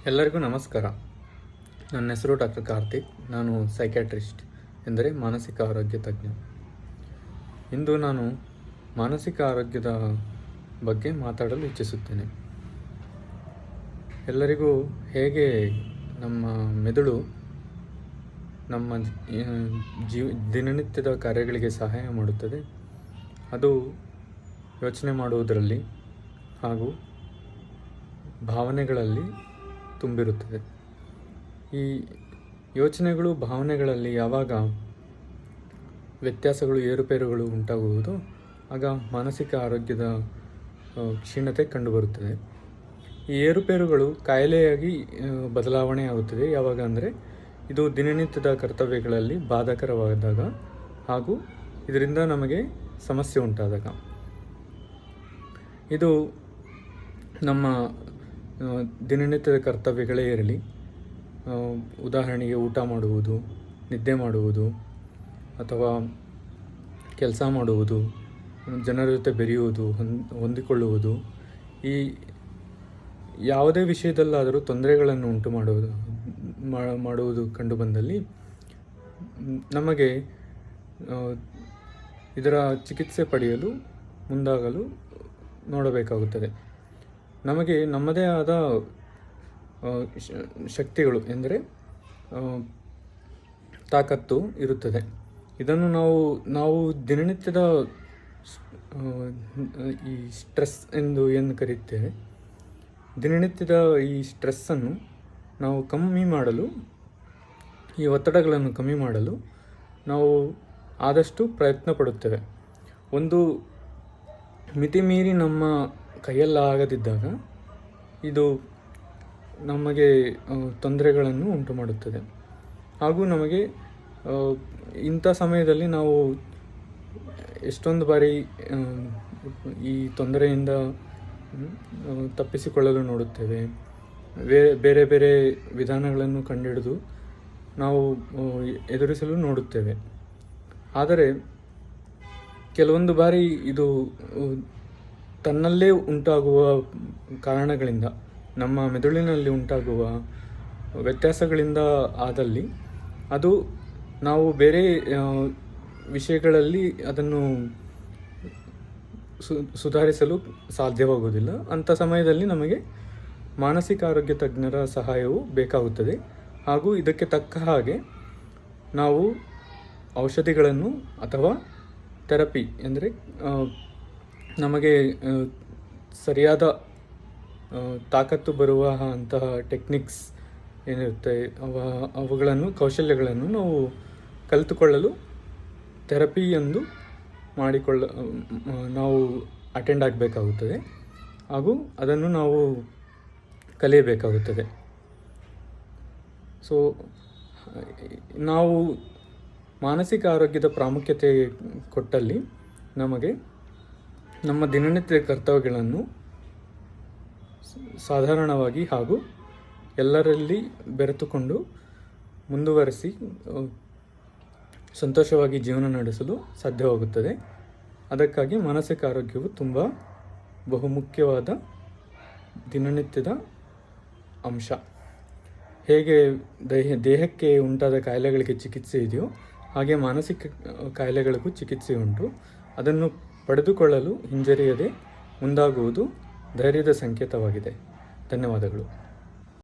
ಎಲ್ಲರಿಗೂ ನಮಸ್ಕಾರ. ನನ್ನ ಹೆಸರು ಡಾಕ್ಟರ್ ಕಾರ್ತಿಕ್. ನಾನು ಸೈಕ್ಯಾಟ್ರಿಸ್ಟ್ ಎಂದರೆ ಮಾನಸಿಕ ಆರೋಗ್ಯ ತಜ್ಞ. ಇಂದು ನಾನು ಮಾನಸಿಕ ಆರೋಗ್ಯದ ಬಗ್ಗೆ ಮಾತಾಡಲು ಇಚ್ಛಿಸುತ್ತೇನೆ. ಎಲ್ಲರಿಗೂ ಹೇಗೆ ನಮ್ಮ ಮೆದುಳು ನಮ್ಮ ದಿನನಿತ್ಯದ ಕಾರ್ಯಗಳಿಗೆ ಸಹಾಯ ಮಾಡುತ್ತದೆ, ಅದು ಯೋಚನೆ ಮಾಡುವುದರಲ್ಲಿ ಹಾಗೂ ಭಾವನೆಗಳಲ್ಲಿ ತುಂಬಿರುತ್ತದೆ. ಈ ಯೋಚನೆಗಳು, ಭಾವನೆಗಳಲ್ಲಿ ಯಾವಾಗ ವ್ಯತ್ಯಾಸಗಳು, ಏರುಪೇರುಗಳು ಉಂಟಾಗುವುದು, ಆಗ ಮಾನಸಿಕ ಆರೋಗ್ಯದ ಕ್ಷೀಣತೆ ಕಂಡುಬರುತ್ತದೆ. ಈ ಏರುಪೇರುಗಳು ಕಾಯಿಲೆಯಾಗಿ ಬದಲಾವಣೆ ಆಗುತ್ತದೆ. ಯಾವಾಗ ಅಂದರೆ ಇದು ದಿನನಿತ್ಯದ ಕರ್ತವ್ಯಗಳಲ್ಲಿ ಬಾಧಕರವಾದಾಗ ಹಾಗೂ ಇದರಿಂದ ನಮಗೆ ಸಮಸ್ಯೆ ಉಂಟಾದಾಗ. ಇದು ನಮ್ಮ ದಿನನಿತ್ಯದ ಕರ್ತವ್ಯಗಳೇ ಇರಲಿ, ಉದಾಹರಣೆಗೆ ಊಟ ಮಾಡುವುದು, ನಿದ್ದೆ ಮಾಡುವುದು, ಅಥವಾ ಕೆಲಸ ಮಾಡುವುದು, ಜನರ ಜೊತೆ ಬೆರೆಯುವುದು, ಹೊಂದಿಕೊಳ್ಳುವುದು, ಈ ಯಾವುದೇ ವಿಷಯದಲ್ಲಾದರೂ ತೊಂದರೆಗಳನ್ನು ಉಂಟು ಮಾಡುವುದು ಕಂಡುಬಂದಲ್ಲಿ ನಮಗೆ ಇದರ ಚಿಕಿತ್ಸೆ ಪಡೆಯಲು ಮುಂದಾಗಲು ನೋಡಬೇಕಾಗುತ್ತದೆ. ನಮಗೆ ನಮ್ಮದೇ ಆದ ಶಕ್ತಿಗಳು ಎಂದರೆ ತಾಕತ್ತು ಇರುತ್ತದೆ. ಇದನ್ನು ನಾವು ದಿನನಿತ್ಯದ ಈ ಸ್ಟ್ರೆಸ್ ಎಂದು ಏನು ಕರೆಯುತ್ತೇವೆ, ದಿನನಿತ್ಯದ ಈ ಸ್ಟ್ರೆಸ್ಸನ್ನು ನಾವು ಕಮ್ಮಿ ಮಾಡಲು, ಈ ಒತ್ತಡಗಳನ್ನು ಕಮ್ಮಿ ಮಾಡಲು ನಾವು ಆದಷ್ಟು ಪ್ರಯತ್ನ ಪಡುತ್ತೇವೆ. ಒಂದು ಮಿತಿ ಮೀರಿ ನಮ್ಮ ಕೈಯಲ್ಲಾಗದಿದ್ದಾಗ ಇದು ನಮಗೆ ತೊಂದರೆಗಳನ್ನು ಉಂಟು ಮಾಡುತ್ತದೆ. ಹಾಗೂ ನಮಗೆ ಇಂಥ ಸಮಯದಲ್ಲಿ ನಾವು ಎಷ್ಟೊಂದು ಬಾರಿ ಈ ತೊಂದರೆಯಿಂದ ತಪ್ಪಿಸಿಕೊಳ್ಳಲು ನೋಡುತ್ತೇವೆ. ಬೇರೆ ಬೇರೆ ವಿಧಾನಗಳನ್ನು ಕಂಡುಹಿಡಿದು ನಾವು ಎದುರಿಸಲು ನೋಡುತ್ತೇವೆ. ಆದರೆ ಕೆಲವೊಂದು ಬಾರಿ ಇದು ತನ್ನಲ್ಲೇ ಉಂಟಾಗುವ ಕಾರಣಗಳಿಂದ, ನಮ್ಮ ಮೆದುಳಿನಲ್ಲಿ ಉಂಟಾಗುವ ವ್ಯತ್ಯಾಸಗಳಿಂದ ಆದಲ್ಲಿ ಅದು ನಾವು ಬೇರೆ ವಿಷಯಗಳಲ್ಲಿ ಅದನ್ನು ಸುಧಾರಿಸಲು ಸಾಧ್ಯವಾಗುವುದಿಲ್ಲ. ಅಂಥ ಸಮಯದಲ್ಲಿ ನಮಗೆ ಮಾನಸಿಕ ಆರೋಗ್ಯ ತಜ್ಞರ ಸಹಾಯವು ಬೇಕಾಗುತ್ತದೆ. ಹಾಗೂ ಇದಕ್ಕೆ ತಕ್ಕ ಹಾಗೆ ನಾವು ಔಷಧಿಗಳನ್ನು ಅಥವಾ ಥೆರಪಿ ಎಂದರೆ ನಮಗೆ ಸರಿಯಾದ ತಾಕತ್ತು ಬರುವ ಅಂತಹ ಟೆಕ್ನಿಕ್ಸ್ ಏನಿರುತ್ತೆ ಅವುಗಳನ್ನು, ಕೌಶಲ್ಯಗಳನ್ನು ನಾವು ಕಲಿತುಕೊಳ್ಳಲು ಥೆರಪಿ ಎಂದು ನಾವು ಅಟೆಂಡ್ ಆಗಬೇಕಾಗುತ್ತದೆ ಹಾಗೂ ಅದನ್ನು ನಾವು ಕಲಿಯಬೇಕಾಗುತ್ತದೆ. ಸೊ ನಾವು ಮಾನಸಿಕ ಆರೋಗ್ಯದ ಪ್ರಾಮುಖ್ಯತೆ ಕೊಟ್ಟಲ್ಲಿ ನಮಗೆ ನಮ್ಮ ದಿನನಿತ್ಯದ ಕರ್ತವ್ಯಗಳನ್ನು ಸಾಧಾರಣವಾಗಿ ಹಾಗೂ ಎಲ್ಲರಲ್ಲಿ ಬೆರೆತುಕೊಂಡು ಮುಂದುವರಿಸಿ ಸಂತೋಷವಾಗಿ ಜೀವನ ನಡೆಸಲು ಸಾಧ್ಯವಾಗುತ್ತದೆ. ಅದಕ್ಕಾಗಿ ಮಾನಸಿಕ ಆರೋಗ್ಯವು ತುಂಬ ಬಹುಮುಖ್ಯವಾದ ದಿನನಿತ್ಯದ ಅಂಶ. ಹೇಗೆ ದೇಹಕ್ಕೆ ಉಂಟಾದ ಕಾಯಿಲೆಗಳಿಗೆ ಚಿಕಿತ್ಸೆ ಇದೆಯೋ ಹಾಗೆ ಮಾನಸಿಕ ಕಾಯಿಲೆಗಳಿಗೂ ಚಿಕಿತ್ಸೆ ಉಂಟು. ಅದನ್ನು ಪಡೆದುಕೊಳ್ಳಲು ಹಿಂಜರಿಯದೆ ಮುಂದಾಗುವುದು ಧೈರ್ಯದ ಸಂಕೇತವಾಗಿದೆ. ಧನ್ಯವಾದಗಳು.